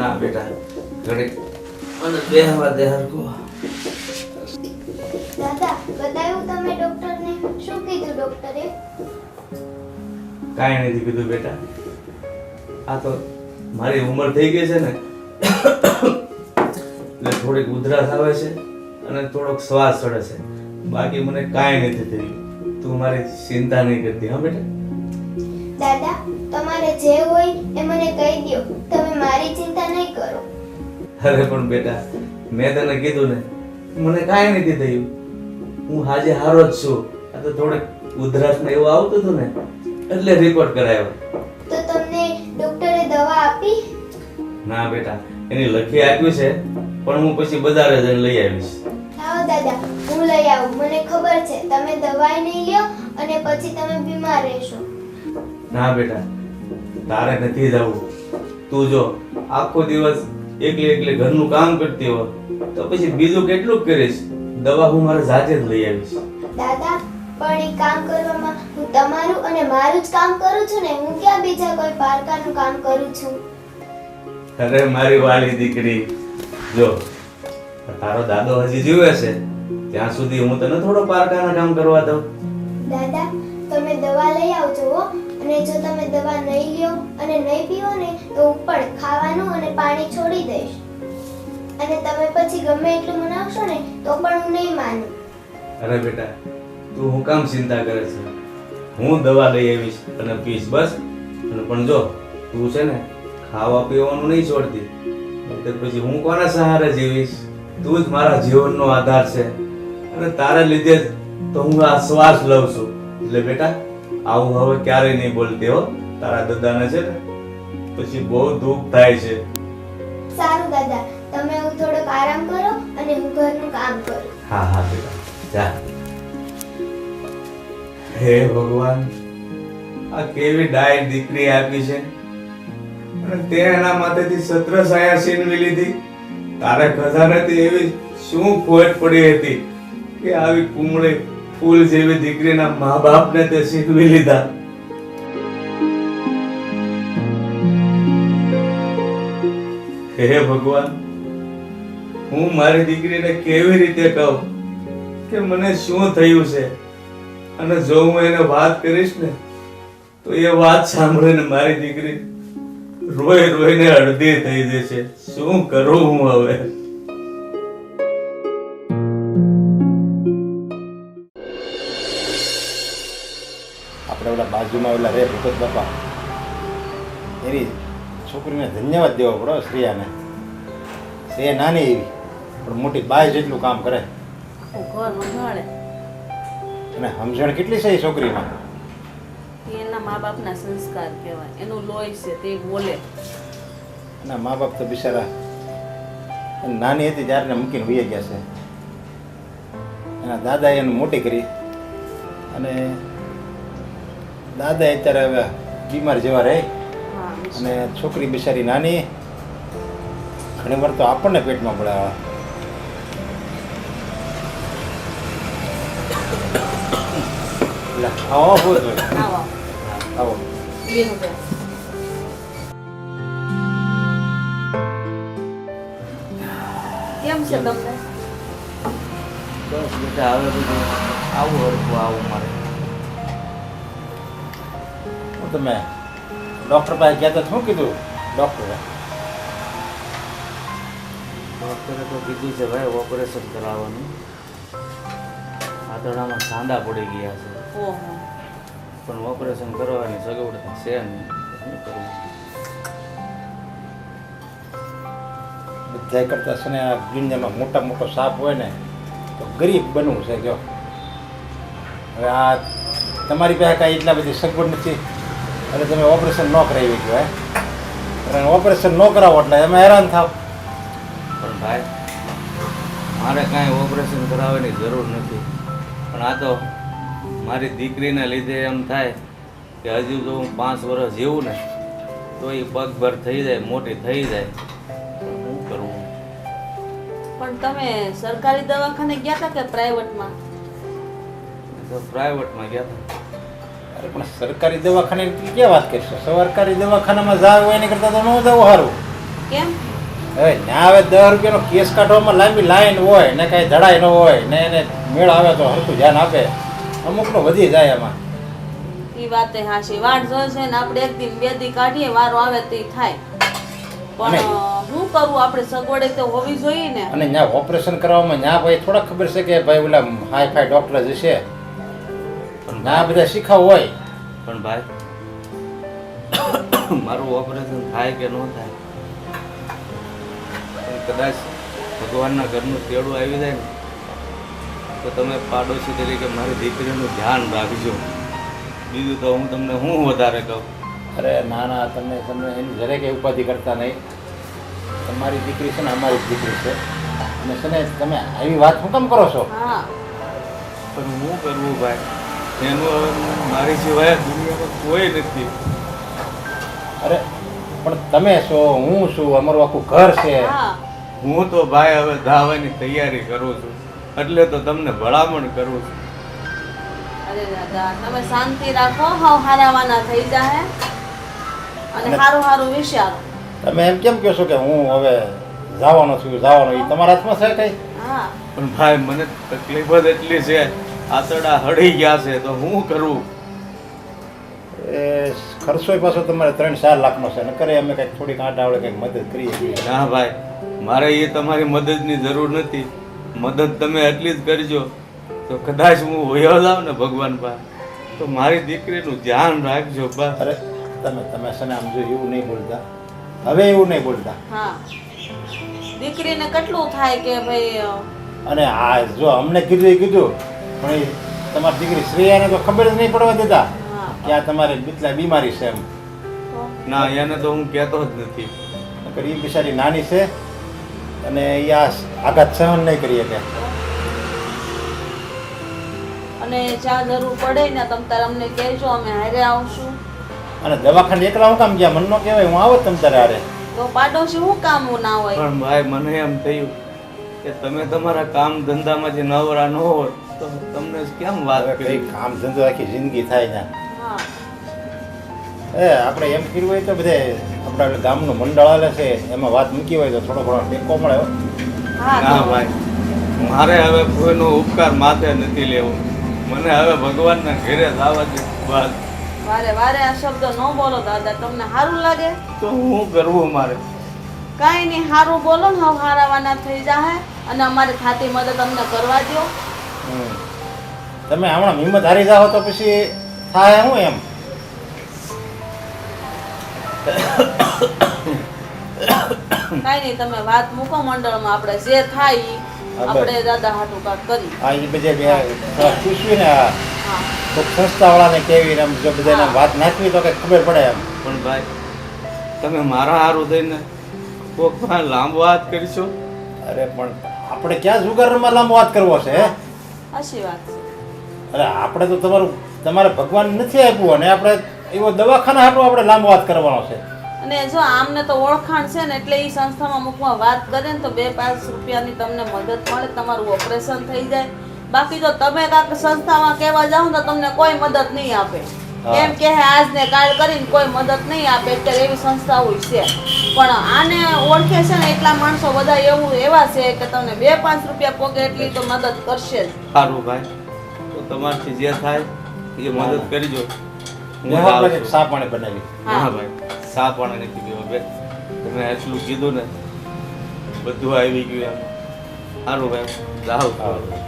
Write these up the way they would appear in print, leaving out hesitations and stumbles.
ના બેટા ઘડીક મને બેહવા દે હરકો. દાદા બતાવ્યું તમે ડોક્ટરને? શું કીધું ડોક્ટરે? કાંઈ નથી કીધું બેટા. આ તો મારી ઉંમર થઈ ગઈ છે ને એટલે થોડીક ઉધરસ આવે છે અને થોડોક શ્વાસ ચડે છે. બાકી મને કાંઈ નથી થયું. તું મારી ચિંતા નહીં કરતી હા બેટા. દાદા તમારે જે હોય એ મને કહી દો, તમે મારી ચિંતા નહીં કરો. અરે પણ બેટા મેં તને કીધું ને મને કાંઈ નથી થયું. હું આજે હારો જ છું. આ તો થોડીક ઉધરસ ને એવું આવતું હતું ને એટલે રિપોર્ટ કરાયો. તો તમને ડોક્ટરે દવા આપી? ના બેટા એની લખી આપ્યું છે પણ હું પછી બજારે જઈને લઈ આવીશ. લાવો દાદા હું લઈ આવું. મને ખબર છે તમે દવાઈ નહીં લ્યો અને પછી તમે બીમાર રહેશો. ના બેટા તારે નથી જવું. તું જો આખો દિવસ એકલી એકલી ઘરનું કામ કરતી હો તો પછી બીજું કેટલું કરીશ. દવા હું મારે જાતે જ લઈ આવીશ. દાદા પણ એ કામ કરવામાં હું તમારું અને મારું જ કામ કરું છું ને, હું ક્યાં બીજા કોઈ પારકાનું કામ કરું છું? અરે મારી વાલી દીકરી જો તારો દાદો હજી જીવે છે ત્યાં સુધી હું તને થોડો પારકાના કામ કરવા દઉં. દાદા તમે દવા લઈ આવજો હો. અને જો તમે દવા નહીં લ્યો અને નહીં પીવો ને તો હું પણ ખાવાનું અને પાણી છોડી દઈશ. અને તમે પછી ગમે એટલું મનાવશો ને તો પણ હું નહીં માનું. અરે બેટા તું હું કામ ચિંતા કરે છે? હું દવા લઈ આવીશ અને પીશ બસ. અને પણ જો તું છે ને ખાવા પીવાનું નહીં છોડતી તો પછી હું કોના સહારે જીવીશ? તું જ મારા જીવનનો આધાર છે અને તારા લીધે જ તો હું આ શ્વાસ લઉં છું. એટલે બેટા આવું હવે ક્યારેય નહીં બોલતી હો. તારા દાદાને છે ને પછી બહુ દુઃખ થાય છે. સારું દાદા તમે હું થોડોક આરામ કરો અને હું ઘરનું કામ કરું. હા હા બેટા જા. હે ભગવાન આ કેવી ડાય દીકરી આપી છે અને તે એના માથેથી છત્રછાયા છીનવી લીધી. તારા ખજાનેથી એવી શું ખોટ પડી હતી કે આવી કુમળી ફૂલ જેવી દીકરીના મા બાપને તે છીનવી લીધા. હે ભગવાન હું મારી દીકરીને કેવી રીતે કહું કે મને શું થયું છે? અને જો હું એને વાત કરીશ ને તો એ વાત સાંભળીને મારી દીકરી રોઈ રોઈને અડધી થઈ જશે. શું કરું હું હવે? આપણે ઓલા બાજુમાં ઓલા રે ભૂપત બાપા એની છોકરીને ધન્યવાદ દેવો પડો. શ્રેયાને શ્રેયા નાની એવી પણ મોટી બાય જેટલું કામ કરે ઘર સંભાળે અને સમજણ કેટલી છે એ છોકરીમાં. એના મા બાપના સંસ્કાર કહેવાય. એનું લોહી છે તે બોલે. એના મા બાપ તો બિચારા નાની હતી ત્યારને મૂકીને વહી ગયા છે. એના દાદાએ એને મોટી કરી અને દાદા અત્યારે હવે બીમાર જેવા રહે હા અને છોકરી બિચારી નાની ઘણી વાર તો આપણને પેટમાં પડે. એટલે ખાવા બહુ જ હોય. આવો આવો બેહો બેહો. કેમ છે તમને? બસ બેટા હવે બધું આવું હરખું આવું મારે. હું તમે ડૉક્ટર પાસે ગયા તો શું કીધું ડૉક્ટરે? ડોક્ટરે તો કીધું છે ભાઈ ઓપરેશન કરાવવાનું. આંતરડામાં સાંધા પડી ગયા છે ઓહો પણ ઓપરેશન કરવાની સગવડતા છે નહીં. શું કરવું? બધા કરતા છે ને આ દુનિયામાં મોટા મોટો સાપ હોય ને તો ગરીબ બનવું છે. જો હવે આ તમારી પાસે કાંઈ એટલા બધી સગવડ નથી એટલે તમે ઓપરેશન ન કરાવી ગયો અને ઓપરેશન ન કરાવો એટલે તમે હેરાન થાવ. પણ ભાઈ મારે કાંઈ ઓપરેશન કરાવવાની જરૂર નથી. પણ આ તો મારી દીકરીના લીધે એમ થાય કે હજુ જો હું 5 વર્ષ જીવું ને તો એ પગભર થઈ જાય, મોટી થઈ જાય. શું કરવું? પણ તમે સરકારી દવાખાને ગયા હતા કે પ્રાઇવેટમાં? તો પ્રાઇવેટમાં ગયા હતા. અરે પણ સરકારી દવાખાને ક્યાં વાત કરશો? સરકારી દવાખાનામાં જાવ એની કરતાં તો ન જવું સારું. કેમ? હવે ના હવે 10 રૂપિયાનો કેસ કાઢવામાં લાંબી લાઈન હોય ને કાંઈ ધડાઈ ન હોય ને એને મેળ આવે તો હરખું ધ્યાન આપે, અમુકનો વધી જાય એમાં. એ વાતે હાશી વાટ જોઈ છે ને આપણે એક દિન બે દી કાઢીએ વારો આવે તો ઈ થાય પણ શું કરવું આપણે સગવડે તો હોવી જોઈએ ને. અને ત્યાં ઓપરેશન કરવામાં ત્યાં ભાઈ થોડા ખબર છે કે ભાઈ ઓલા હાઈ ફાઈ ડૉક્ટર જ છે, પણ ના બધા શીખાવ હોય. પણ ભાઈ મારું ઓપરેશન થાય કે ન થાય પણ કદાચ ભગવાનના ઘરનું તેડું આવી જાય ને તો તમે પાડોશી તરીકે મારી દીકરીનું ધ્યાન રાખજો. બીજું તો હું તમને હું વધારે કહું. અરે ના ના, તમે તમને એની જરાય કંઈ ઉપાધિ કરતા નહીં. તમારી દીકરી છે ને અમારી જ દીકરી છે, અને છે ને તમે આવી વાત શું કામ કરો છો? હા પણ હું કરવું ભાઈ, એનું હવે મારી સિવાય દુનિયામાં કોઈ નથી. અરે પણ તમે છો, હું છું, અમારું આખું ઘર છે. હા હું તો ભાઈ હવે ધાવાની તૈયારી કરું છું, એટલે તો તમને ભલામણ કરું છું. અરે દાદા તમે શાંતિ રાખો, હાવ હારાવાના થઈ જાય અને હારું હારું વિચારો. તમે એમ કેમ કહો છો કે હું હવે જવાનો છું? જવાનો એ તમારા હાથમાં છે કઈ? હા પણ ભાઈ મને તકલીફ જ એટલી છે, આતરડા હળી ગયા છે તો હું કરું? એ ખર્ચો પાછો તમારે 3-4 લાખનો છે, ન કરે અમે કંઈક થોડીક આંટા આવડે કંઈક મદદ કરીએ છીએ. ના ભાઈ, મારે એ તમારી મદદની જરૂર નથી. મદદ તમે એટલી જ કરજો તો કદાચ હું વયો જાઉં ને ભગવાન પાસે તો મારી દીકરીનું ધ્યાન રાખજો બસ. અરે તમે છે ને આમ જો એવું નહીં બોલતા, હવે એવું નહીં બોલતા. હા દીકરીને કેટલું થાય કે ભાઈ અને આ જો અમને કીધું એ કીધું, પણ એ તમારી દીકરી શ્રેયાને તો ખબર જ નહીં પડવા દેતા હા કે આ તમારે બીતલા બીમારી છે એમ. તો ના, એને તો હું કહેતો જ નથી. નકર એ બિચારી નાની છે અને એ આ આઘાત સહન નહીં કરી શકે. અને જ્યાં જરૂર પડે ને તમ તારે અમને કહેજો, અમે હારે આવશું. અને દવાખાને એકલા હું કામ ગયા? મને ન કહેવાય, હું આવો તમ તારે હારે. તો પાડોશી શું કામનું ના હોય. પણ ભાઈ મને એમ થયું કે તમે તમારા કામ ધંધામાંથી નવરા ન હોય તો તમને કેમ વાત હવે કરી. કઈ કામ ધંધો આખી જિંદગી થાય ને. હા આપણે એમ કર્યું હોય તો બધે આપણા ગામનું મંડળ હાલે છે એમાં વાત મૂકી હોય તો થોડો ઘણો ટેકો મળે હો. હા ના તો ભાઈ, મારે હવે કોઈનો ઉપકાર માથે નથી લેવો. મને હવે ભગવાનના ઘરે જવાથી બસ. વારે વારે આ શબ્દ ન બોલો દાદા, તમને સારું લાગે? તો હું કરવું મારે? કાંઈ નહીં, સારું બોલો ને હવે હારાવાના થઈ જાય અને અમારી થાતી મદદ અમને કરવા દો. હમ. તમે હમણાં હિંમત હારી જાઓ તો પછી થાય શું એમ? કાંઈ નહીં, તમે વાત મૂકો મંડળમાં, આપણે જે થાય ઈ આપણે દાદા હાટું કાંઈક કરી. આ એ બધે પૂછવી ને હા તો સંસ્થાવાળાને કેવી ને આમ જો બધાને વાત નાખવી તો કંઈક ખબર પડે એમ. પણ ભાઈ તમે મારા હારું થઈને કોક પાસે લાંબો વાત કરશો? અરે પણ આપણે ક્યાં જુગારમાં લાંબો વાત કરવો છે હે? સાચી વાત છે. અરે આપણે તો તમારે ભગવાન નથી આપ્યું અને આપણે એવો દવાખાના હાટું આપણે લાંબો વાત કરવાનો છે. અને જો આમને તો ઓળખાણ છે ને એટલે એ સંસ્થામાં મૂકવા વાત કરે ને તો 2-5 રૂપિયાની તમને મદદ મળે, તમારું ઓપરેશન થઈ જાય. બાકી જો તમે કાંઈક સંસ્થામાં કહેવા જાઓ તો તમને કોઈ મદદ નહીં આપે. હા. એમ કે આજ ને કાલ કરીને કોઈ મદદ નહીં આપે. અત્યારે એવી સંસ્થાઓ છે પણ આને ઓળખે છે ને એટલા માણસો બધા એવા છે કે તમને 2-5 રૂપિયા પોગે એટલી તો મદદ કરશે જ. સારું ભાઈ, તો તમારથી જે થાય એ મદદ કરજો. હું આપણે જાઉં કંઈક છું. ચા પાણી બનાવી. હા ભાઈ, સા પાણી નથી પીવા બે. તમે એટલું કીધું ને બધું આવી ગયું એમ. સારું ભાઈ, જાઉં છું.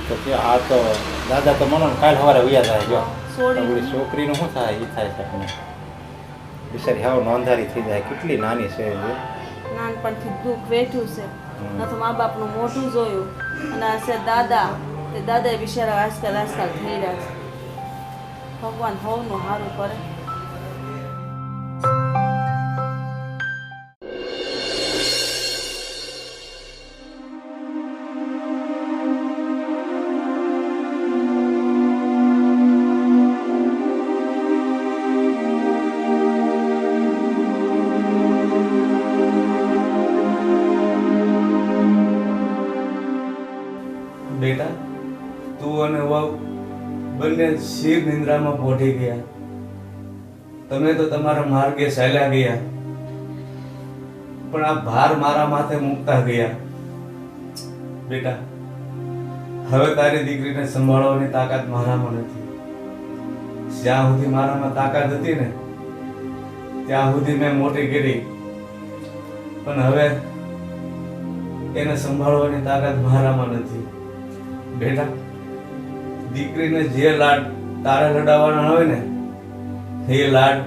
તો કે આ તો દાદા તો મનો ને કાલ સવારે વયા જાય જો. છોડી આપણી છોકરીનું શું થાય એ થાય છે. બિચારી હાવ નોંધારી થઈ જાય, કેટલી નાની છે એ. નાનપણથી દુઃખ વેઠ્યું છે, ન તો મા બાપનું મોઢું જોયું અને આ છે દાદા, તે દાદા બિચારા આજકાલ થઈ રહ્યા છે. ભગવાન સૌનું સારું કરે. બેટા તું અને વહુ બંને શીર નિંદ્રામાં પોઢી ગયા. તમે તો તમારા માર્ગે ચાલ્યા ગયા, પણ આ ભાર મારા માથે મૂકતા ગયા. બેટા, હવે તારી દીકરીને સંભાળવાની તાકાત મારામાં નથી. જ્યાં સુધી મારામાં તાકાત હતી ને ત્યાં સુધી મેં મોટી કરી, પણ હવે એને સંભાળવાની તાકાત મારામાં નથી. બેટા, દીકરીને જે લાડ તારે લડાવવાના હોય ને એ લાડ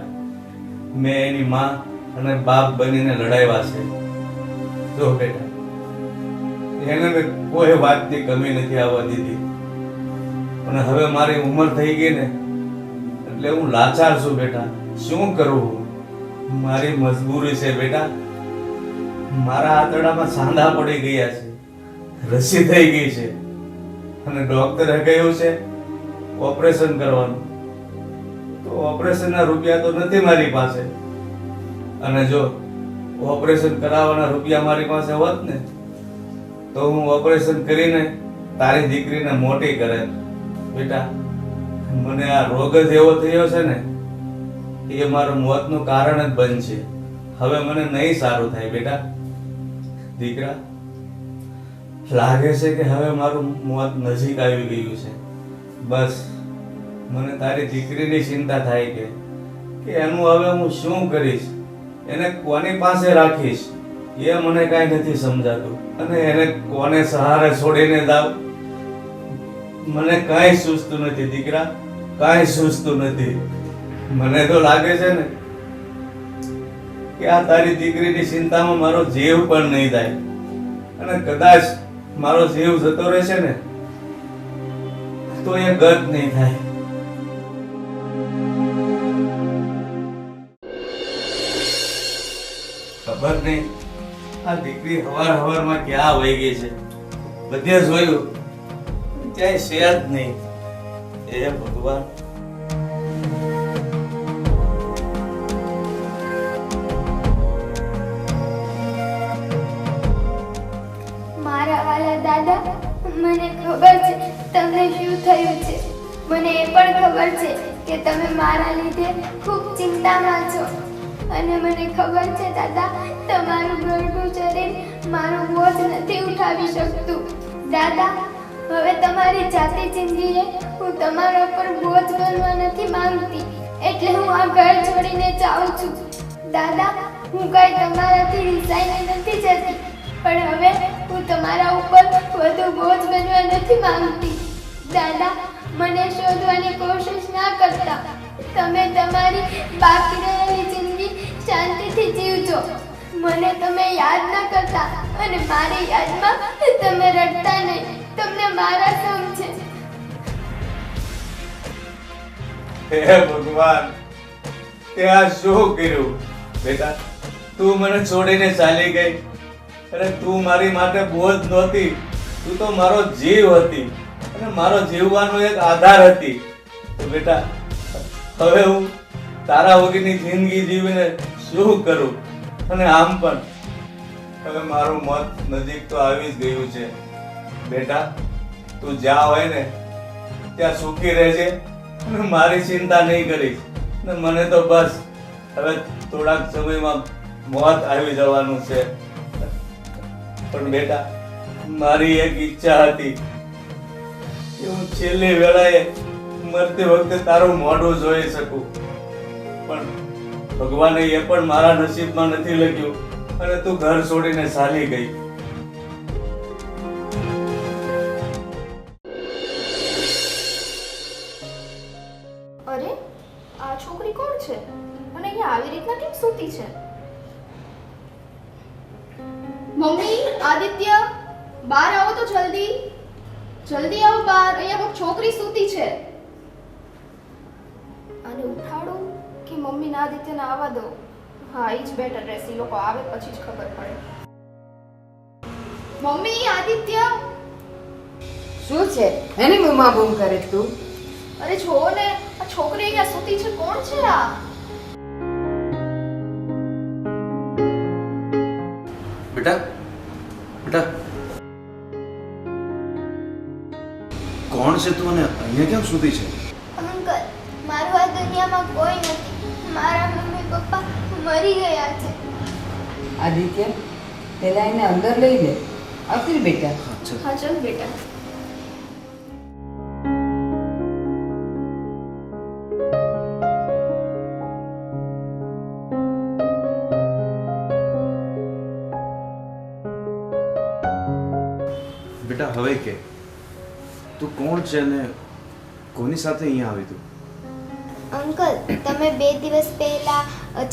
મેં એની માં અને બાપ બનીને લડાવ્યા છે. જો બેટા, એને મેં કોઈ વાતની કમી નથી આવવા દીધી, અને હવે મારી ઉંમર થઈ ગઈ ને એટલે હું લાચાર છું. બેટા, શું કરું? મારી મજબૂરી છે. બેટા, મારા આંતરડામાં સાંધા પડી ગયા છે, રસી થઈ ગઈ છે, અને ડોક્ટરે કહ્યું છે ઓપરેશન કરવાનું. તો ઓપરેશનના રૂપિયા તો નથી મારી પાસે, અને જો ઓપરેશન કરાવવાના રૂપિયા મારી પાસે હોત ને તો હું ઓપરેશન કરીને તારી દીકરીને મોટી કરે. બેટા, મને આ રોગ જ એવો થયો છે ને એ મારું મોતનું કારણ જ બનશે. હવે મને નહીં સારું થાય. બેટા દીકરા, લાગે છે કે હવે મારું મોત નજીક આવી ગયું છે. બસ મને તારી દીકરીની ચિંતા થાય કે એનું હવે હું શું કરીશ, એને કોની પાસે રાખીશ એ મને કાંઈ નથી સમજાતું, અને એને કોને સહારે છોડીને જાવ મને કાંઈ સૂઝતું નથી. દીકરા, કાંઈ સૂઝતું નથી. મને તો લાગે છે ને કે આ તારી દીકરીની ચિંતામાં મારો જીવ પણ નહીં થાય, અને કદાચ મારો જીવ જતો રહેશે ને તો એ ગત નહીં થાય. ખબર નહીં આ દીકરી હવારમાં ક્યાં વહી ગઈ છે. બધે જોયું ક્યાંય છે જ નહીં. એ ભગવાન. મારા વાલા દાદા, મને ખબર છે તમને શું થયું છે. મને એ પણ ખબર છે કે તમે મારા લીધે ખૂબ ચિંતામાં છો, અને મને ખબર છે દાદા, તમારું ઘરનું શરીર મારો બોજ નથી ઉઠાવી શકતું. દાદા, હવે તમારી જાતે જિંદગીએ હું તમારા પર બોજ બનવા નથી માંગતી, એટલે હું આ ઘર છોડીને જાઉં છું. દાદા, હું કઈ તમારાથી રિસાઈને નથી જતી, પણ હવે હું તમારા ઉપર વધુ બોજ બનવા નથી માંગતી. દાદા, મને શોધવાની કોશિશ ના કરતા. તમે તમારી બાકી રહેલી જિંદગી શાંતિથી જીવજો. મને તમે યાદ ના કરતા, અને મારી યાદમાં તમે રડતા નહીં. તમને મારા સમ છે. હે ભગવાન, તે આ શું કર્યું? બેટા, તું મને છોડીને ચાલી ગઈ, અને તું મારી માટે બોજ નહોતી, તું તો મારો જીવ હતી, અને મારો જીવવાનો એક આધાર હતી. તો બેટા, હવે હું તારા વગરની જિંદગી જીવીને શું કરું? અને આમ પણ હવે મારું મોત નજીક તો આવી જ ગયું છે. બેટા, તું જ્યાં હોય ને ત્યાં સુખી રહેજે, અને મારી ચિંતા નહીં કરીશ. ને મને તો બસ હવે થોડાક સમયમાં મોત આવી જવાનું છે. પણ બેટા, મારી એક ઈચ્છા હતી કે હું છેલ્લી વેળાએ મરતી વખતે તારું મોઢું જોઈ શકું, પણ ભગવાને એ પણ મારા નસીબમાં નથી લખ્યું, અને તું ઘર છોડીને ચાલી ગઈ. અરે, આ છોકરી કોણ છે અને અહીંયા આવી રીતના કેમ સૂતી છે? મમ્મી, આદિત્ય, બહાર આવો તો જલ્દી. જલ્દી આવો બહાર, અહીંયા કોઈક છોકરી સૂતી છે. આને ઉઠાડું કે મમ્મીને આદિત્યને આવવા દો? હા, એ જ બેટર રહેશે. એ લોકો આવે પછી જ ખબર પડે. મમ્મી, આદિત્ય. શું છે? એની બૂમા બૂમ કરે તું? અરે જો ને, આ છોકરી અહીંયા સૂતી છે. કોણ છે આ? બેટા, બેટા, કોણ છે તું અને અહીંયા કેમ સૂતી છે? અંકલ, મારું આ દુનિયામાં કોઈ નથી. મારા મમ્મી પપ્પા મરી ગયા છે. આદિત્ય પેલા એને અંદર લઈ લે. આવતી રે બેટા. હા ચાલ બેટા. બેટા હવે કે તું કોણ છે અને કોની સાથે અહીંયા આવી તું? અંકલ, તમે 2 દિવસ પહેલા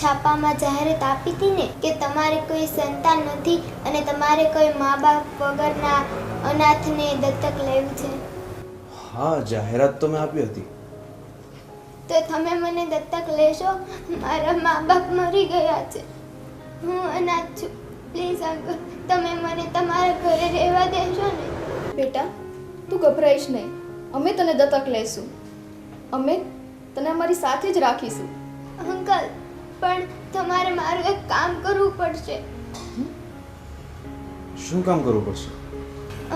છાપામાં જાહેરાત આપી હતી ને કે તમારે કોઈ સંતાન નથી અને તમારે કોઈ મા બાપ વગરના અનાથને દત્તક લેવું છે. હા, જાહેરાત તો મેં આપી હતી. તો તમે મને દત્તક લેશો? મારા મા બાપ મરી ગયા છે. હું અનાથ છું. પ્લીઝ અંકલ, તમે મને તમારા ઘરે રહેવા દેશો ને? બેટા તું ગભરાઈશ નહીં, અમે તને દત્તક લઈશું. અમે તને અમારી સાથે જ રાખીશું. અંકલ, પણ તમારે મારું એક કામ કરવું પડશે. શું કામ કરવું પડશે?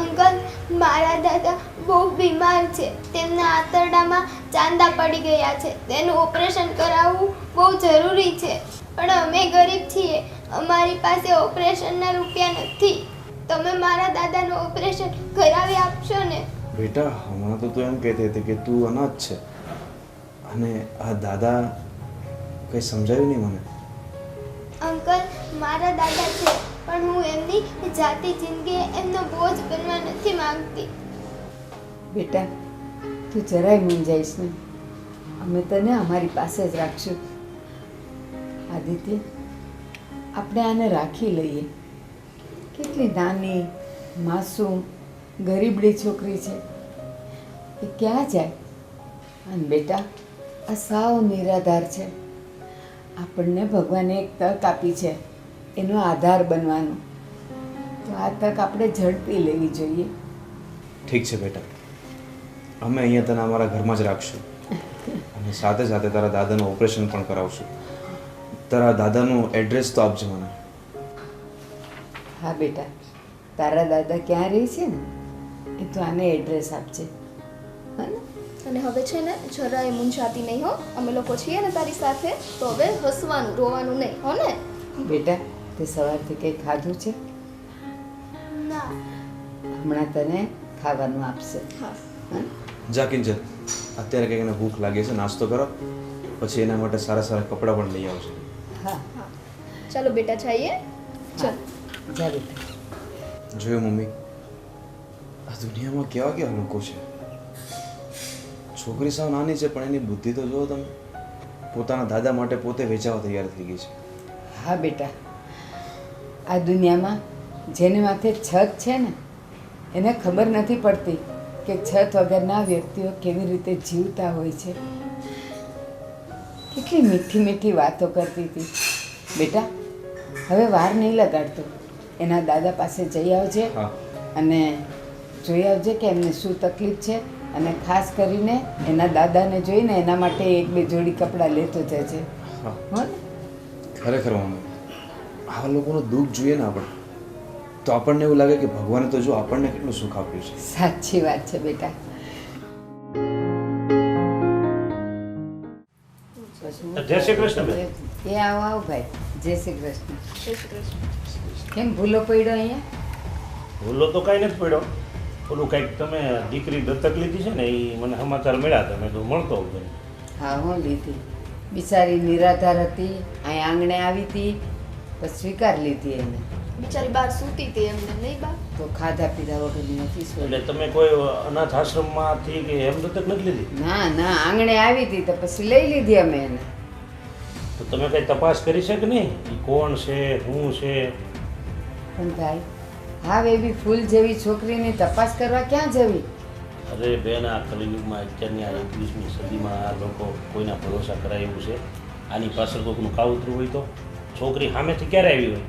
અંકલ, મારા દાદા બહુ બીમાર છે. તેમના આંતરડામાં ચાંદા પડી ગયા છે. તેનું ઓપરેશન કરાવવું બહુ જરૂરી છે. પણ અમે ગરીબ છીએ, અમારી પાસે ઓપરેશનના રૂપિયા નથી. તમે મારા દાદાનું ઓપરેશન કરાવી આપશો ને? બેટા, હમણાં તો તું એમ કહેતી હતી કે તું અનાથ છે અને આ દાદા કંઈ સમજાયું નહીં મને. અંકલ, મારા દાદા છે પણ હું એમની જાતિ જિંદગી એમનો બોજ બનવા નથી માંગતી. બેટા તું જરાય મૂંઝાઈશ નહીં. અમે તને અમારી પાસે જ રાખશું. આદિત્ય આપણે આને રાખી લઈએ. કેટલી નાની માસૂમ ગરીબડી છોકરી છે. એ ક્યાં જાય? અને બેટા આ સાવ નિરાધાર છે. આપણને ભગવાને એક તક આપી છે એનો આધાર બનવાનો. તો આ તક આપણે ઝડપી લેવી જોઈએ. ઠીક છે બેટા, અમે અહીંયા તને અમારા ઘરમાં જ રાખશું અને સાથે સાથે તારા દાદાનું ઓપરેશન પણ કરાવશું. તારા દાદાનું એડ્રેસ તો આપજે મને. હા બેટા, તારા દાદા ક્યાં રહે છે ને એ તો આને એડ્રેસ આપજે. હા ને? અને હવે છે ને જરાય મૂંઝાતી નહીં હો. અમે લોકો છીએ ને તારી સાથે, તો હવે હસવાનું રોવાનું નહીં, હો ને? બેટા તે સવારથી કંઈ ખાધું છે? ના. હમણાં તને ખાવાનું આપશે. હા. હા? જા કિંજલ, અત્યારે કંઈક એને ભૂખ લાગે છે, નાસ્તો કરો, પછી એના માટે સારા સારા કપડાં પણ લઈ આવશે. હા ચાલો બેટા જઈએ. ચાલ. જા બેટા. જોયું મમ્મી, આ દુનિયામાં કેવા કેવા લોકો છે. છોકરી સાવ નાની છે પણ એની બુદ્ધિ તો જુઓ તમે. પોતાના દાદા માટે પોતે વેચાવા તૈયાર થઈ ગઈ છે. હા બેટા, આ દુનિયામાં જેને માથે છત છે ને એને ખબર નથી પડતી કે છત વગરના વ્યક્તિઓ કેવી રીતે જીવતા હોય છે. કેટલી મીઠી મીઠી વાતો કરતી હતી. બેટા હવે વાર નહીં લગાડતો, એના દાદા પાસે જઈ આવજે હા. અને જોઈ આવજે કે એમને શું તકલીફ છે. અને ખાસ કરીને એના દાદાને જોઈને એના માટે 1-2 જોડી કપડાં લેતો જજે. હા, હો ને? ખરેખર મમ્મી, આવા લોકોનું દુઃખ જોઈએ ને આપણે તો આપણને એવું લાગે કે ભગવાને તો જો આપણને કેટલું સુખ આપ્યું છે. સાચી વાત છે બેટા. જય શ્રી કૃષ્ણ બેન. એ આવો આવો ભાઈ. જય શ્રી કૃષ્ણ. જય શ્રી કૃષ્ણ. કેમ ભૂલો પડ્યો અહીંયા? ભૂલો તો કાંઈ નથી પડ્યો. ઓલું કંઈક તમે દીકરી દત્તક લીધી છે ને એ મને સમાચાર મળ્યા હતા. મેં તો મળતો હોઉં તને. હા હું લીધી. બિચારી નિરાધાર હતી, અહીં આંગણે આવી હતી, પછી સ્વીકાર લીધી એને. બિચારી બહાર સૂતી હતી એમને, નહીં બા? તો ખાધા પીધા વગરની નથી એટલે છોડી. તમે કોઈ અનાથ આશ્રમમાંથી કે એમ દત્તક નથી લીધી? ના ના, આંગણે આવી હતી તો પછી લઈ લીધી અમે એને. તો તમે કંઈ તપાસ કરી છે કે નહીં? એ કોણ છે, શું છે? પણ ભાઈ હા એવી ફૂલ જેવી છોકરીની તપાસ કરવા ક્યાં જવી? અરે બેન, આ કલિયુગમાં અત્યારની આ 21મી સદીમાં આ લોકો કોઈના ભરોસા કરાય એવું છે? આની પાછળ કોઈકનું કાવતરું હોય તો? છોકરી સામેથી ક્યારે આવી હોય?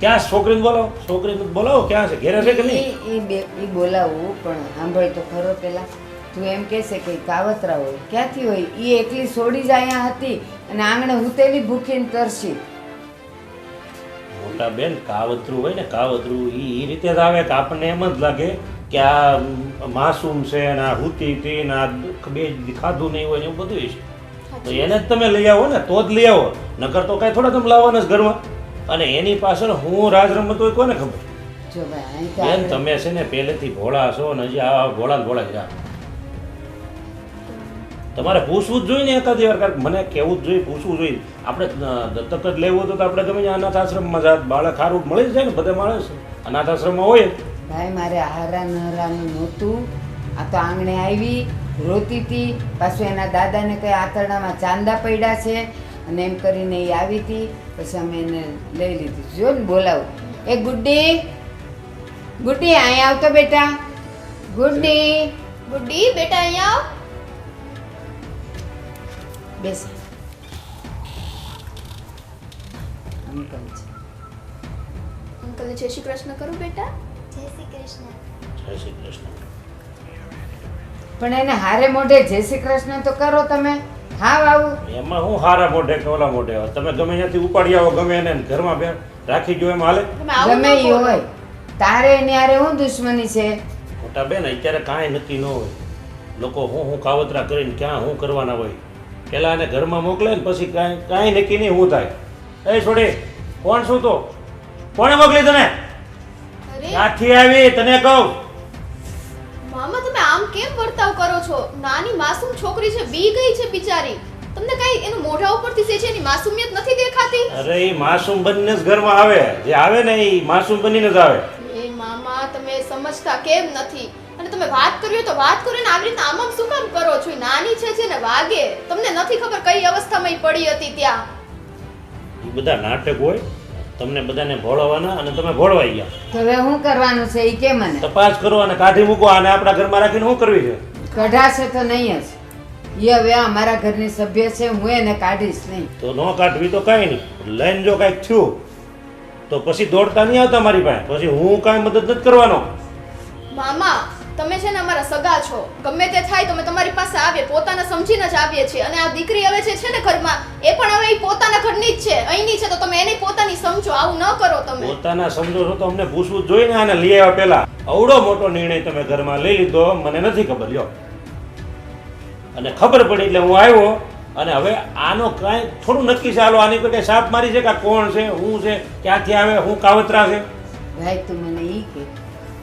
ક્યાં છોકરીને બોલાવો, છોકરીને બોલાવો, ક્યાં છે? ઘેરે છે કે નહીં? એ બોલાવવું પણ સાંભળ તો ખરો પેલા. તું એમ કહેશે કે કાવતરા હોય, ક્યાંથી હોય? એ એકલી છોડી જ અહીંયા હતી અને આંગણે હુતેલી ભૂખીને તરસી. મોટા બેન, કાવતરું હોય ને કાવતરું એ રીતે જ આવે કે આપણને એમ જ લાગે કે આ માસૂમ છે ને આ હુતી હતી ને આ બે દી ખાધું નહીં હોય ને એવું બધું છે. તો એને જ તમે લઈ આવો ને તો જ લઈ આવો, નકર તો કાંઈ થોડા તમે લાવવાના જ ઘરમાં. અને એની પાછળ હું રાજ રમતો હોય કોને ખબર. જો ભાઈ અહીં તો બેન આપણે- તમે છે ને પહેલેથી ભોળા છો ને હજી આ ભોળા ને ભોળા જ રહ્યા. તમારે પૂછવું જ જોઈએ ને એકાદ વાર, કારણ કે મને કહેવું જ જોઈએ, પૂછવું જોઈએ. આપણે દત્તક જ લેવું હતું તો આપણે ગમે ત્યાં અનાથ આશ્રમમાં જાત, બાળક સારું મળી જ જાય ને, બધે માણસ અનાથ આશ્રમમાં હોય જ. ભાઈ મારે આહારા નહરાનું નહોતું. આ તો આંગણે આવી રોતી હતી, પાછું એના દાદાને કંઈ આંતરડામાં ચાંદા પડ્યા છે અને એમ કરીને એ આવી હતી. પછી અમે એને લઈ લીધી. જો ને બોલાવું, એ ગુડ્ડી, ગુડ્ડી અહીં આવતો બેટા, ગુડ્ડી. ગુડ્ડી બેટા અહીંયા આવ. બેસ. અંકલ છે. અંકલને જય શ્રી કૃષ્ણ કરું બેટા. જય શ્રી કૃષ્ણ. જય શ્રી કૃષ્ણ. પણ એને હારે મોઢે જય શ્રી કૃષ્ણ તો કરો તમે. હાવ આવું એમાં હું હારા મોઢે કે ઓલા મોઢે આવે? તમે ગમે ત્યાંથી ઉપાડી આવો, ગમે એને ઘરમાં બે રાખી ગયો એમ હાલે? તમે આવું ગમે ન ઈ બોલો. હોય, તારે એની હારે હું દુશ્મની છે? મોટા બેન અત્યારે કાંઈ નક્કી ન હોય. લોકો હું કાવતરા કરીને ક્યાં હું કરવાના હોય. પહેલાં એને ઘરમાં મોકલે ને પછી કાંઈ નક્કી નહીં હું થાય. એ છોડી, કોણ શું તો કોણે મોકલી તને? અરે ક્યાંથી આવી તને કહું? મામા તમે આમ કેમ વર્તાવ કરો છો? નાની માસૂમ છોકરી છે, બી ગઈ છે બિચારી. તમને કઈ એનું મોઢા ઉપરથી છે એની માસૂમિયત નથી દેખાતી? અરે એ માસૂમ બનીને જ ઘરમાં આવે, જે આવે ને એ માસૂમ બનીને જ આવે. એ મામા તમે સમજતા કેમ નથી? અને તમે વાત કરવી હોય તો વાત કરો ને, આવી રીતે આમ શું કામ કરો છો? ઈ નાની છે ને વાગે. તમને નથી ખબર કઈ અવસ્થામાં ઈ પડી હતી ત્યાં. એ બધા નાટક હોય, તમને બધાને ભોળવવાના અને તમે ભોળવાઈ ગયા. તો હવે શું કરવાનું છે એ કે મને? તપાસ કરો અને કાઢી મૂકો, અને આપણા ઘરમાં રાખીને શું કરવી છે? કઢાશે તો નહીં જ. એ હવે અમારા ઘરની સભ્ય છે, હું એને કાઢીશ નહીં. તો ન કાઢવી તો કાંઈ નહીં, લઈને જો કાંઈક થયું તો પછી દોડતા નહીં આવતા મારી પાસે, પછી હું કાંઈ મદદ નથી કરવાનો. મામા તમે છે ને અમારા સગા છો, ગમે તે થાય તો અમે તમારી પાસે આવીએ, પોતાના સમજીને જ આવીએ છીએ. અને આ દીકરી હવે છે ને ઘરમાં, એ પણ હવે ઈ પોતાના ઘરની જ છે, અહીંની છે, તો તમે એને પોતાની સમજો. આવું ન કરો તમે. પોતાના સમજો છો તો અમને પૂછવું જ જોઈએ ને. આને લઈ આવ્યા પહેલા અવડો મોટો નિર્ણય તમે ઘરમાં લઈ લીધો, મને નથી ખબર લ્યો. અને ખબર પડી એટલે હું આવ્યો. અને હવે આનો કાંઈ થોડું નક્કી છે? હાલો આની કોઈ કાંઈ સાપ મારી છે કે આ કોણ છે, શું છે, ક્યાંથી આવે, શું કાવતરા છે? ભાઈ તું મને ઈ કે,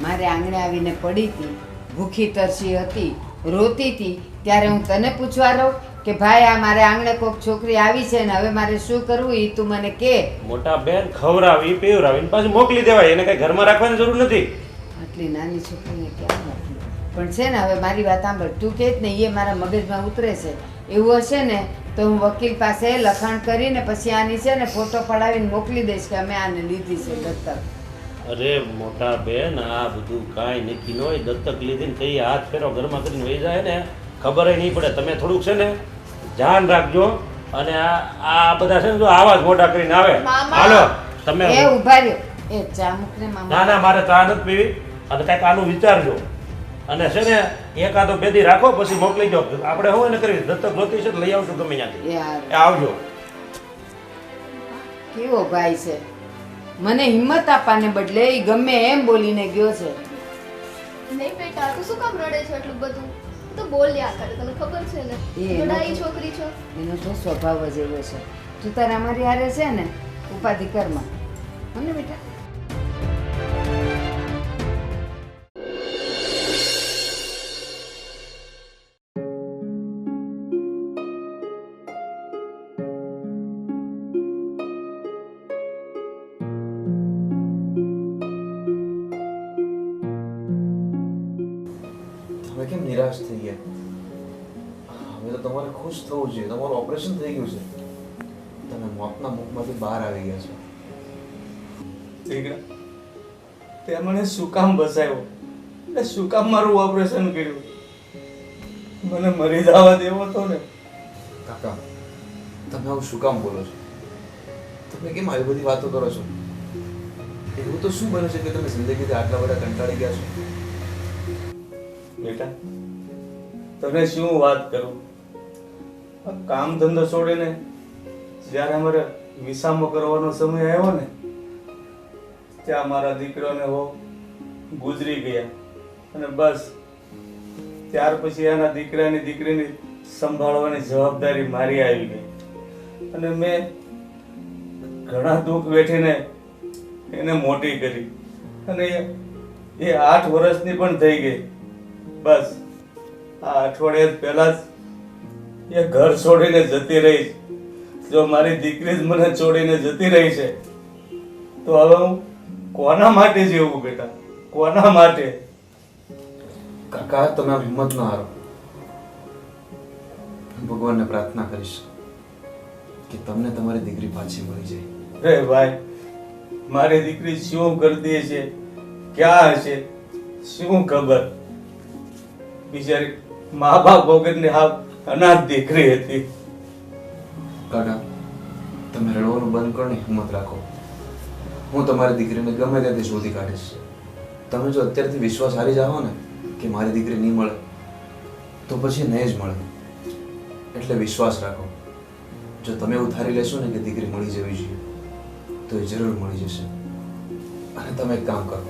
મારે આંગણે આવીને પડી હતી, ભૂખી તરસી હતી, રોતી હતી, ત્યારે હું તને પૂછવા રહું કે ભાઈ આ મારે આંગણે કોઈક છોકરી આવી છે ને હવે મારે શું કરવું એ તું મને કે. મોટા બેન ખવડાવી પીવડાવીને પાછી મોકલી દેવાય, એને કઈ ઘરમાં રાખવાની જરૂર નથી. આટલી નાની છોકરીને ક્યાં મોકલું? પણ છે ને હવે મારી વાત સાંભળ, તું કે જ ને એ મારા મગજમાં ઉતરે છે. એવું હશે ને તો હું વકીલ પાસે લખાણ કરીને પછી આની છે ને ફોટો પડાવીને મોકલી દઈશ કે અમે આને લીધી છે દત્તક. અરે મોટા બેન આ બધું કાંઈ નક્કી ન હોય. દત્તક લીધીને કઈ હાથ ફેરો ઘરમાં કરીને વહી જાય ને ખબર નહીં પડે. તમે થોડુંક છે ને ધ્યાન રાખજો. અને આ બધા છે ને જો આવા જ મોટા કરીને આવે, મામા! હાલો તમે. એ ઉભા રહ્યો, એ ચા મૂકને મામા. ના ના મારે ચા નથી પીવી. અને કાંઈક આનું વિચારજો. અને છે ને એકાદો બે દી રાખો પછી મોકલી જાઓ. આપણે શું એને કરવી? દત્તક જોતી છે તો લઈ આવજો ગમે ત્યાંથી. યાર એ આવજો. કેવો ભાઈ છે, મને હિંમત આપવાને બદલે ઈ ગમે એમ બોલીને ગયો છે. નહીં બેટા તું શું કામ રડે છે એટલું બધું? તો બોલ્યા કરે, તને ખબર છે ને એ લડાઈ છોકરી છો. એનો તો સ્વભાવ જ એવો છે. તું તારે અમારી હારે છે ને ઉપાધિ કરમાં મને બેટા. તમે કેમ નિરાશ થઈ ગયા? હવે તો તમારે ખુશ થવું જોઈએ, તમારું ઓપરેશન થઈ ગયું છે, તમે મોતના મુખમાંથી બહાર આવી ગયા છો. દીકરા, તે મને શું કામ બસાવ્યો? એટલે શું કામ મારું ઓપરેશન કર્યું? મને મરી જવા દેવો હતો ને. કાકા, તમે આવું શું કામ બોલો છો? તમે કેમ આવી બધી વાતો કરો છો? એવું તો શું બને છે કે તમે જિંદગીથી આટલા બધા કંટાળી ગયા છો? બેટા, તમને શું વાત કરું? આ કામ ધંધો છોડીને જ્યારે અમારે વિસામો કરવાનો સમય આવ્યો ને ત્યાં મારા દીકરાને હો ગુજરી ગયા. અને બસ ત્યાર પછી એના દીકરાની દીકરીની સંભાળવાની જવાબદારી મારી આવી ગઈ અને મેં ઘણા દુઃખ વેઠીને એને મોટી કરી અને એ 8 વર્ષની પણ થઈ ગઈ. બસ આ અઠવાડિયા પહેલા જ એ ઘર છોડીને જતી રહી છે. જો મારી દીકરી જ મને છોડીને જતી રહી છે તો હવે હું કોના માટે જીવું બેટા, કોના માટે? કાકા તમે આમ હિંમત ન હારો. હું ભગવાનને પ્રાર્થના કરીશ કે તમને તમારી દીકરી પાછી મળી જાય. રે ભાઈ, મારી દીકરી શું કરતી છે, ક્યાં હશે, શું ખબર? બિચારી મા બાપ વગરની હા અનાથ દીકરી હતી. કાકા તમે રડવાનું બંધ કરો ને હિંમત રાખો. હું તમારી દીકરીને ગમે ત્યાંથી શોધી કાઢીશ. તમે જો અત્યારથી વિશ્વાસ હારી જાઓ ને કે મારી દીકરી નહીં મળે તો પછી નહીં જ મળે. એટલે વિશ્વાસ રાખો. જો તમે એવું ધારી લેશો ને કે દીકરી મળી જવી જોઈએ તો એ જરૂર મળી જશે. અને તમે એક કામ કરો,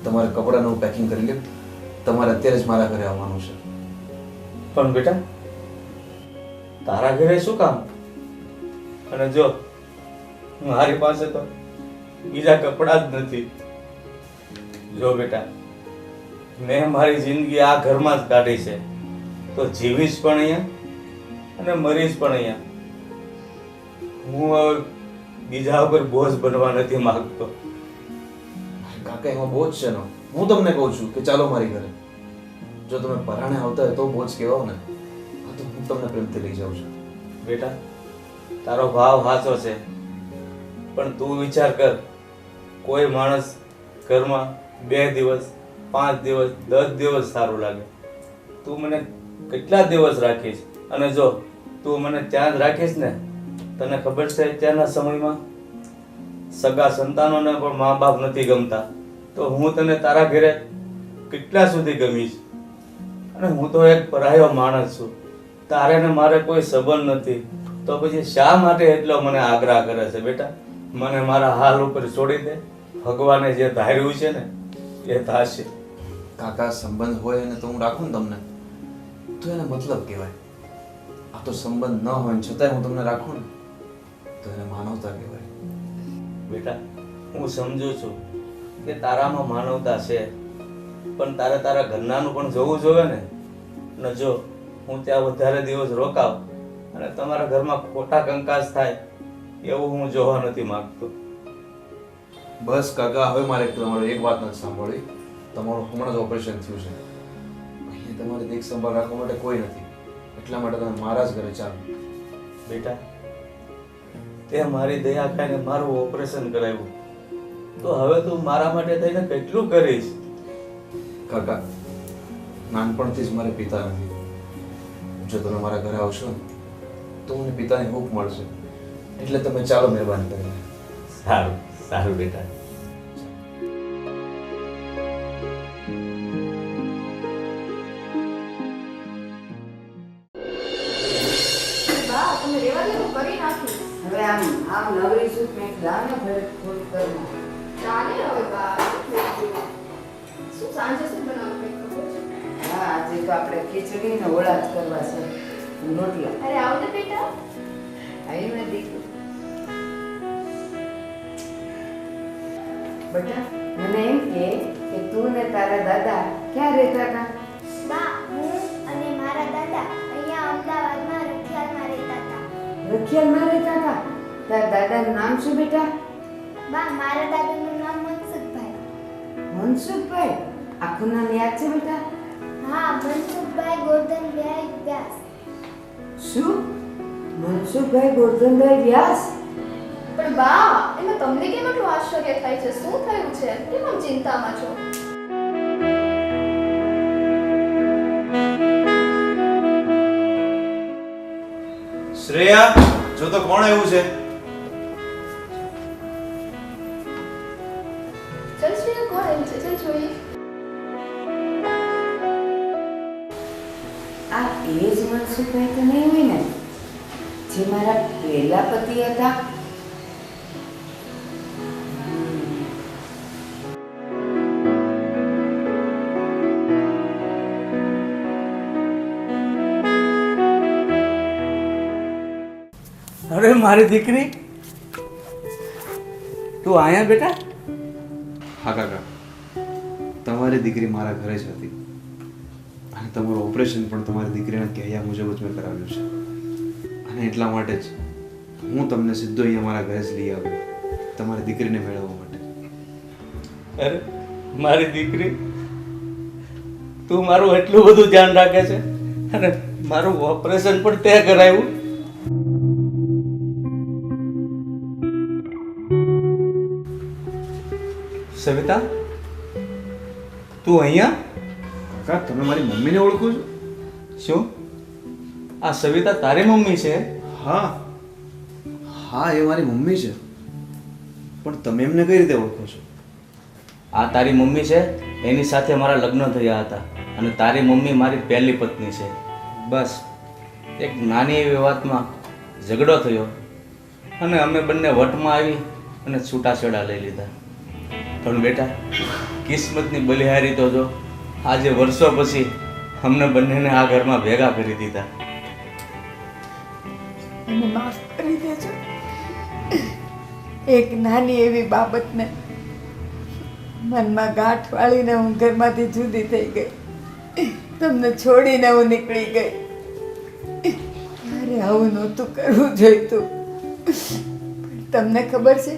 તમારા કપડાનું પેકિંગ કરી લો. તમારે અત્યારે જ મારા ઘરે આવવાનું છે. પણ બેટા તારા ઘરે શું કામ? અને જો મારી પાસે તો બીજા કપડાં જ નથી. જો બેટા, મેં મારી જિંદગી આ ઘરમાં જ કાઢી છે તો જીવીશ પણ અહીંયા અને મરીશ પણ અહીંયા. હું હવે બીજા ઉપર બોજ બનવા નથી માંગતો. કાકા એમાં બોજ છે ને. હું તમને કહું છું કે ચાલો મારી ઘરે. જો તમે પરાણે આવતા હોય તો બોજ કહેવાઓ ને. હા તો હું તમને પ્રેમથી લઈ જાઉં છું. બેટા તારો ભાવ સાચો છે પણ તું વિચાર કર, કોઈ માણસ ઘરમાં 2 દિવસ 5 દિવસ 10 દિવસ સારું લાગે. તું મને કેટલા દિવસ રાખીશ? અને જો તું મને ત્યાં જ રાખીશ ને, તને ખબર છે ત્યાંના સમયમાં સગા સંતાનોને પણ મા બાપ નથી ગમતા, તો હું તને તારા ઘરે કેટલા સુધી ગમીશ? અને હું તો એક પરાયો માણસ છું, તારે ને મારે કોઈ સંબંધ નથી, તો પછી શા માટે એટલો મને આગ્રહ કરે છે? બેટા મને મારા હાલ ઉપર છોડી દે. ભગવાને જે ધાર્યું છે ને એ થશે. કાકા સંબંધ હોય અને તો હું રાખું ને તમને તો એને મતલબ કહેવાય. આ તો સંબંધ ન હોય ને છતાંય હું તમને રાખું ને તો એને માનવતા કહેવાય. બેટા હું સમજુ છું કે તારામાં માનવતા છે, પણ તારે તારા ઘરનાનું પણ જોવું જોઈએ ને. અને જો હું ત્યાં વધારે દિવસ રોકાવ અને તમારા ઘરમાં ખોટા કંકાસ થાય એવું હું જોવા નથી માંગતો. બસ કાકા હવે મારે તમારી એક વાત નથી સાંભળવી. તમારું હમણાં જ ઓપરેશન થયું છે. અહીંયા તમારી દેખ સંભાળ રાખવા માટે કોઈ નથી. એટલા માટે તમે મારા જ ઘરે ચાલો. બેટા તે મારી દયા ખાઈને મારું ઓપરેશન કરાવ્યું, તો હવે તું મારા માટે થઈને કેટલું કરીશ? કાકા નાનપણથી જ મારે પિતા નથી. જો તમે મારા ઘરે આવશો ને તો મને પિતાની હૂંફ મળશે. એટલે તમે ચાલો મહેરબાની કરીને. સારું સારું બેટા. બા તમે રેવા દે, હું કરી નાખીશ. હવે આમ નવરી છું મેં ગાને ભલે થોડું કરું. ચાલે હવે બા. શું સાંજે શું બનાવવું કંઈ ખબર છે? હા આજે તો આપણે ખીચડી ને ઓળા જ કરવા છે. રોટલા અરે આવો ને બેટા. આવી મેં દીકરી બેટા મને એમ કે તું ને તારા દાદા ક્યાં રહેતા હતા? બા હું અને મારા દાદા અહીંયા અમદાવાદમાં રખિયાલમાં રહેતા હતા. રખિયાલમાં રહેતા હતા. તારા દાદાનું નામ શું બેટા? બા મારા દાદાનું નામ મનસુખભાઈ. મનસુખભાઈ. આખું નામ યાદ છે બેટા? હા, મનસુખભાઈ ગોરધનભાઈ વ્યાસ. શું? મનસુખભાઈ ગોરધનભાઈ વ્યાસ? પણ બા એમાં તમને કેમ આટલું આશ્ચર્ય થાય છે? શું થયું છે? કેમ આમ ચિંતામાં છો? શ્રેયા જો તો કોણ એવું છે? ચલ શ્રેયા કોણ આવ્યું છે? ચલ જોઈએ. આ એ જ મનસુખભાઈ તો નહીં હોય ને જે મારા પહેલા પતિ હતા? અરે મારી દીકરી, તું આયા બેટા? હા કાકા, તમારી દીકરી મારા ઘરે જ હતી અને તમારું ઓપરેશન પણ તમારી દીકરીના કહ્યા મુજબ જ મેં કરાવ્યું છે. અને એટલા માટે જ હું તમને સીધો અહીંયા મારા ઘરે જ લઈ આવ્યો, તમારી દીકરીને મેળવવા માટે. અરે મારી દીકરી, તું મારું એટલું બધું ધ્યાન રાખે છે અને મારું ઓપરેશન પણ તે કરાવ્યું. સવિતા, તું અહીંયા? કાકા, તમે મારી મમ્મીને ઓળખો છો? શું આ સવિતા તારી મમ્મી છે? હા હા, એ મારી મમ્મી છે. પણ તમે એમને કઈ રીતે ઓળખો છો? આ તારી મમ્મી છે, એની સાથે મારા લગ્ન થયા હતા અને તારી મમ્મી મારી પહેલી પત્ની છે. બસ એક નાની એવી વાતમાં ઝઘડો થયો અને અમે બંને વટમાં આવી અને છૂટાછેડા લઈ લીધા. પણ બેટા, કિસ્મતની બલિહારી તો જો આજે વર્ષો પછી અમને બંનેને આ ઘરમાં ભેગા કરી દીધા. મને માફ કરી દેજો. એક નાની એવી બાબતને મનમાં ગાંઠ વાળીને હું ઘરમાંથી જુદી થઈ ગઈ, તમને છોડીને હું નીકળી ગઈ. મારે આવું નહોતું કરવું જોઈતું. પણ તમને ખબર છે,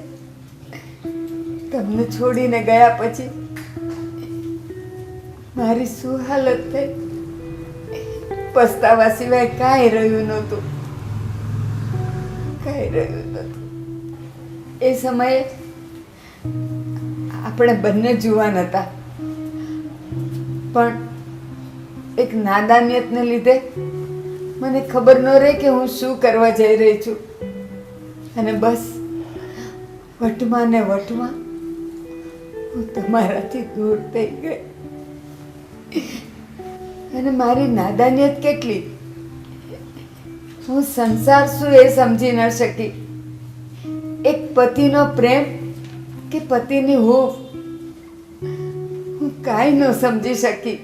તમને છોડીને ગયા પછી મારી શું હાલત થઈ? પસ્તાવા સિવાય કાંઈ રહ્યું નહોતું, કાંઈ રહ્યું નહોતું. એ સમયે આપણે બંને જુવાન હતા, પણ એક નાદાનિયતને લીધે મને ખબર ન રહે કે હું શું કરવા જઈ રહી છું. અને બસ વટમાં ને વટમાં હું તમારાથી દૂર થઈ ગઈ. અને મારી નાદાનિયત કેટલી! હું સંસાર શું એ સમજી ન શકી. એક પતિનો પ્રેમ કે પતિની હૂંફ હું કાંઈ ન સમજી શકી.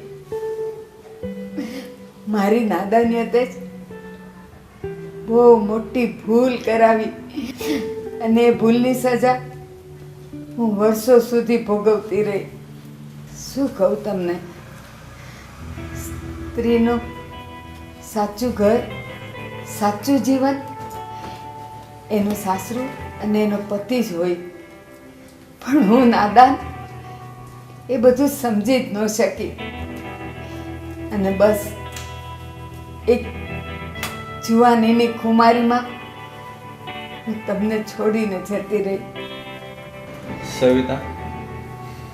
મારી નાદાનિયતે જ બહુ મોટી ભૂલ કરાવી અને એ ભૂલની સજા હું વર્ષો સુધી ભોગવતી રહી. શું કહું તમને, સ્ત્રીનું સાચું ઘર, સાચું જીવન એનું સાસરું અને એનો પતિ જ હોય. પણ હું નાદાન એ બધું સમજી જ ન શકી અને બસ એક જુવાનીની ખુમારીમાં હું તમને છોડીને જતી રહી. સવિતા,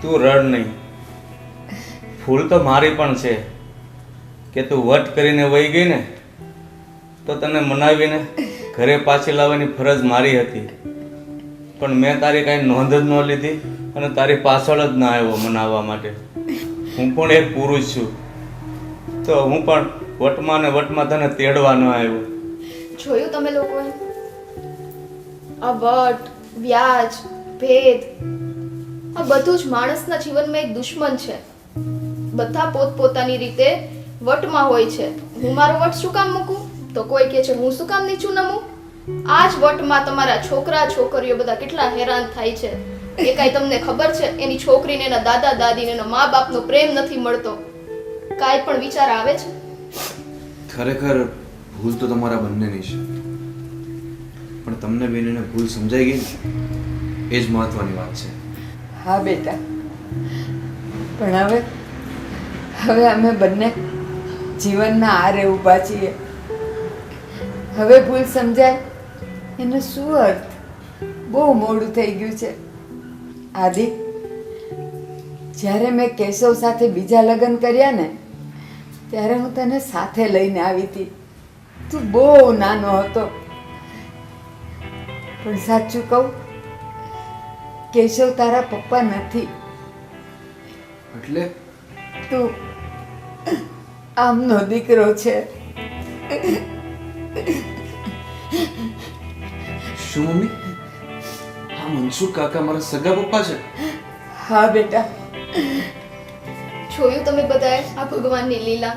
તું રડ નહીં. ભૂલ તો મારી પણ છે કે તું વટ કરીને વહી ગઈ ને, તો તને મનાવીને ઘરે પાછી લાવવાની ફરજ મારી હતી. પણ મેં તારી કાંઈ નોંધ જ ન લીધી અને તારી પાછળ જ ના આવ્યો મનાવવા માટે. હું પણ એક પુરુષ છું, તો હું પણ વટમાં ને વટમાં તને તેડવા ન આવ્યો. જોયું તમે લોકોએ? આ વટ, વ્યાજ, ભેદ, આ બધું જ માણસના જીવનમાં એક દુશ્મન છે. બધા પોતપોતાની રીતે વટમાં હોય છે. હું મારો વટ શું કામ મૂકું તો કોઈ કહે છે હું શું કામ નીચું નમું. આ જ વટમાં તમારા છોકરા છોકરીઓ બધા કેટલા હેરાન થાય છે. એ કાંઈ તમને ખબર છે? એની છોકરીને એના દાદા દાદીને એના મા બાપનો પ્રેમ નથી મળતો. કાંઈ પણ વિચાર આવે છે? ખરેખર ભૂલ તો તમારા બંનેની છે, પણ તમને બેનને ભૂલ સમજાઈ ગઈ ને, એ જ મહત્વની વાત છે. હા બેટા, પણ હવે અમે બંને જીવનના આરે ઊભા છીએ. હવે ભૂલ સમજાય એનો શું અર્થ? બહુ મોડું થઈ ગયું છે. આદિ, જ્યારે મેં કેશવ સાથે બીજા લગ્ન કર્યા ને, ત્યારે હું તને સાથે લઈને આવી હતી. તું બહુ નાનો હતો. પણ સાચું કહું, કેશવ તારા પપ્પા નથી. એટલે તું આમનો દીકરો છે. શું મમ્મી? હા, મનસુખ કાકા મારા સગા પપ્પા છે? હા બેટા. જોયું તમે બધાએ આ ભગવાનની લીલા?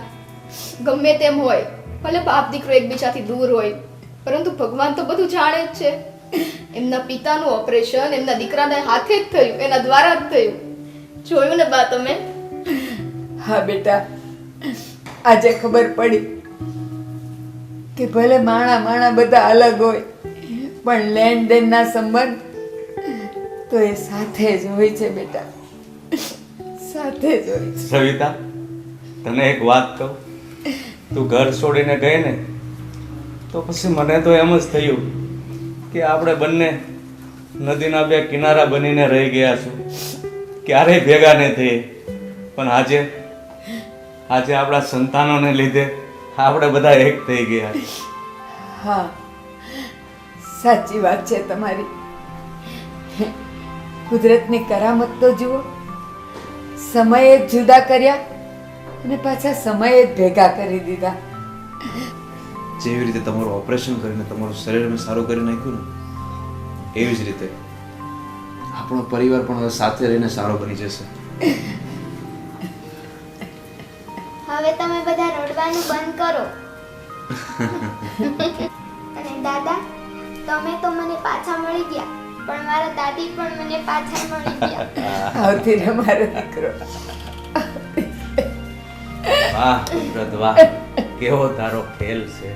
ગમે તેમ હોય, ભલે બાપ દીકરો એકબીજાથી દૂર હોય, પરંતુ ભગવાન તો બધું જાણે જ છે. એમના પિતાનું ઓપરેશન એમના દીકરાના હાથે જ થયું, એના દ્વારા જ થયું. જોયું ને બા તમે? હા બેટા, આજે ખબર પડી કે ભલે માણા બધા અલગ હોય પણ લેણ દેણના સંબંધ તો એ સાથે જ હોય છે બેટા, સાથે જ હોય છે. સવિતા, તને એક વાત કહું, તું ઘર છોડીને ગઈ ને તો પછી મને તો એમ જ થયું કે આપણે બંને નદીના બે કિનારા બનીને રહી ગયા છું, ક્યારેય ભેગા નહીં થઈએ. પણ આજે આપણા સંતાનોને લીધે આપણે બધા એક થઈ ગયા. હા, સાચી વાત છે તમારી. કુદરતની કરામત તો જુઓ, સમયે જ જુદા કર્યા અને પાછા સમયે જ ભેગા કરી દીધા. જેવી રીતે તમારું ઓપરેશન કરીને તમારું શરીર મેં સારું કરી નાખ્યું ને, એવી જ રીતે આપણો પરિવાર પણ હવે સાથે રહીને સારો બની જશે. હવે તમે બધા રડવાનું બંધ કરો. અને દાદા, તમે તો મને પાછા મળી ગયા, પણ મારા દાદી પણ મને પાછા મળી ગયા. આવતી રે મારો દીકરો. વાહ કુદરત વાહ, કેવો તારો ખેલ છે.